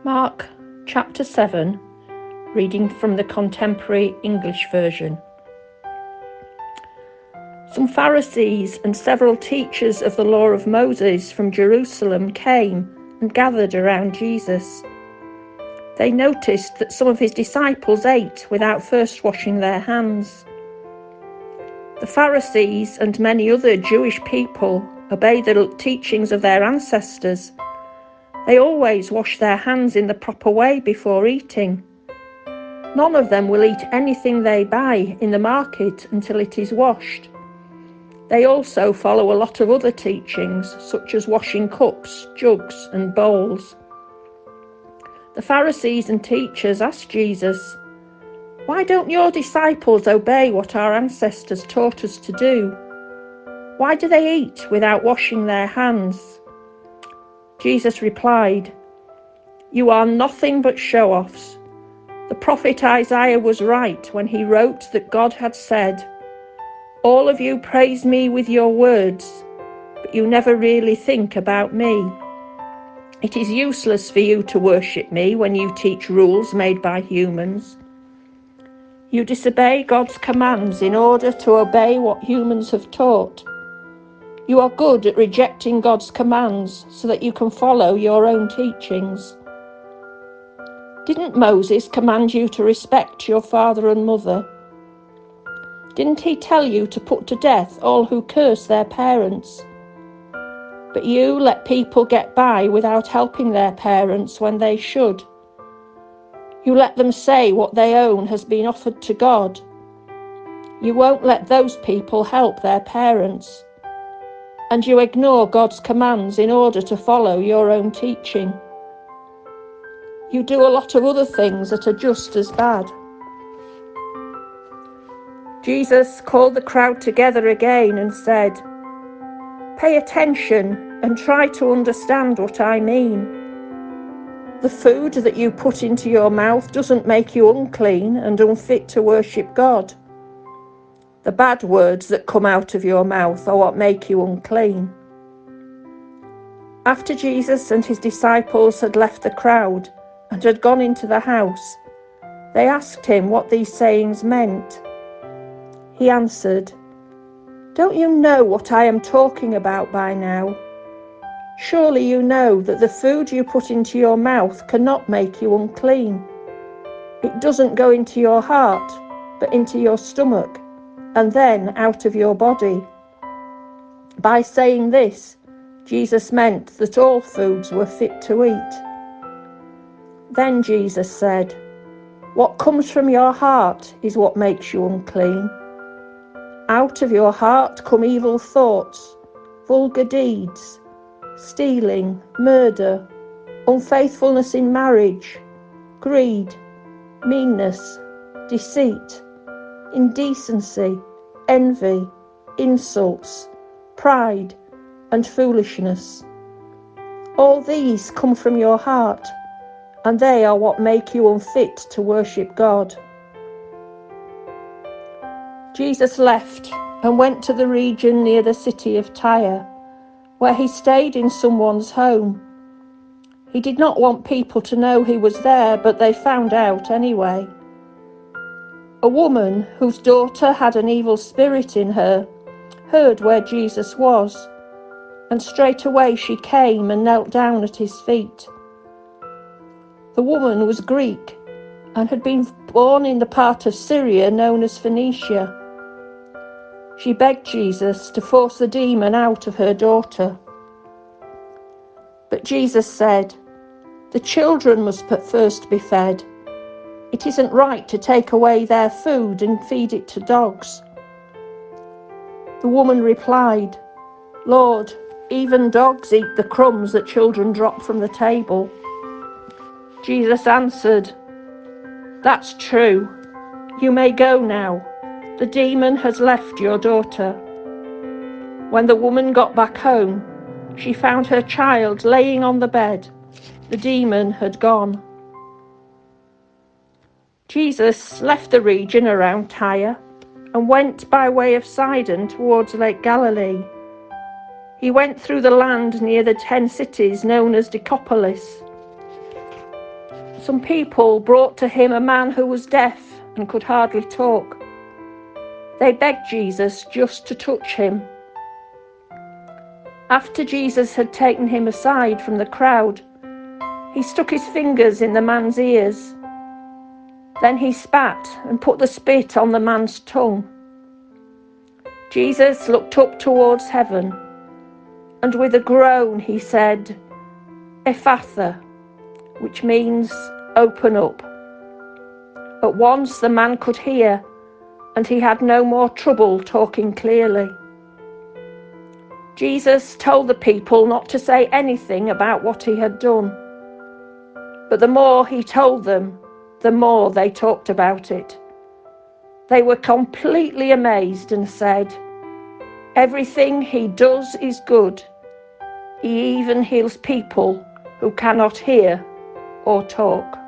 Mark chapter 7, reading from the Contemporary English Version. Some Pharisees and several teachers of the law of Moses from Jerusalem came and gathered around Jesus. They noticed that some of his disciples ate without first washing their hands. The Pharisees and many other Jewish people obey the teachings of their ancestors. They always wash their hands in the proper way before eating. None of them will eat anything they buy in the market until it is washed. They also follow a lot of other teachings, such as washing cups, jugs, and bowls. The Pharisees and teachers asked Jesus, "Why don't your disciples obey what our ancestors taught us to do? Why do they eat without washing their hands?" Jesus replied, "You are nothing but show-offs. The prophet Isaiah was right when he wrote that God had said, 'All of you praise me with your words, but you never really think about me. It is useless for you to worship me when you teach rules made by humans. You disobey God's commands in order to obey what humans have taught. You are good at rejecting God's commands so that you can follow your own teachings. Didn't Moses command you to respect your father and mother? Didn't he tell you to put to death all who curse their parents? But you let people get by without helping their parents when they should. You let them say what they own has been offered to God. You won't let those people help their parents. And you ignore God's commands in order to follow your own teaching. You do a lot of other things that are just as bad." Jesus called the crowd together again and said, "Pay attention and try to understand what I mean. The food that you put into your mouth doesn't make you unclean and unfit to worship God. The bad words that come out of your mouth are what make you unclean." After Jesus and his disciples had left the crowd and had gone into the house, they asked him what these sayings meant. He answered, "Don't you know what I am talking about by now? Surely you know that the food you put into your mouth cannot make you unclean. It doesn't go into your heart, but into your stomach, and then out of your body." By saying this, Jesus meant that all foods were fit to eat. Then Jesus said, "What comes from your heart is what makes you unclean. Out of your heart come evil thoughts, vulgar deeds, stealing, murder, unfaithfulness in marriage, greed, meanness, deceit, indecency, envy, insults, pride, and foolishness. All these come from your heart, and they are what make you unfit to worship God." Jesus left and went to the region near the city of Tyre, where he stayed in someone's home. He did not want people to know he was there, but they found out anyway. A woman whose daughter had an evil spirit in her heard where Jesus was, and straight away she came and knelt down at his feet. The woman was Greek and had been born in the part of Syria known as Phoenicia. She begged Jesus to force the demon out of her daughter. But Jesus said, "The children must first be fed. It isn't right to take away their food and feed it to dogs." The woman replied, "Lord, even dogs eat the crumbs that children drop from the table." Jesus answered, "That's true. You may go now. The demon has left your daughter." When the woman got back home, she found her child laying on the bed. The demon had gone. Jesus left the region around Tyre and went by way of Sidon towards Lake Galilee. He went through the land near the 10 cities known as Decapolis. Some people brought to him a man who was deaf and could hardly talk. They begged Jesus just to touch him. After Jesus had taken him aside from the crowd, he stuck his fingers in the man's ears. Then he spat and put the spit on the man's tongue. Jesus looked up towards heaven, and with a groan he said, "Ephphatha," which means open up. At once the man could hear, and he had no more trouble talking clearly. Jesus told the people not to say anything about what he had done. But the more he told them, the more they talked about it. They were completely amazed and said, "Everything he does is good. He even heals people who cannot hear or talk."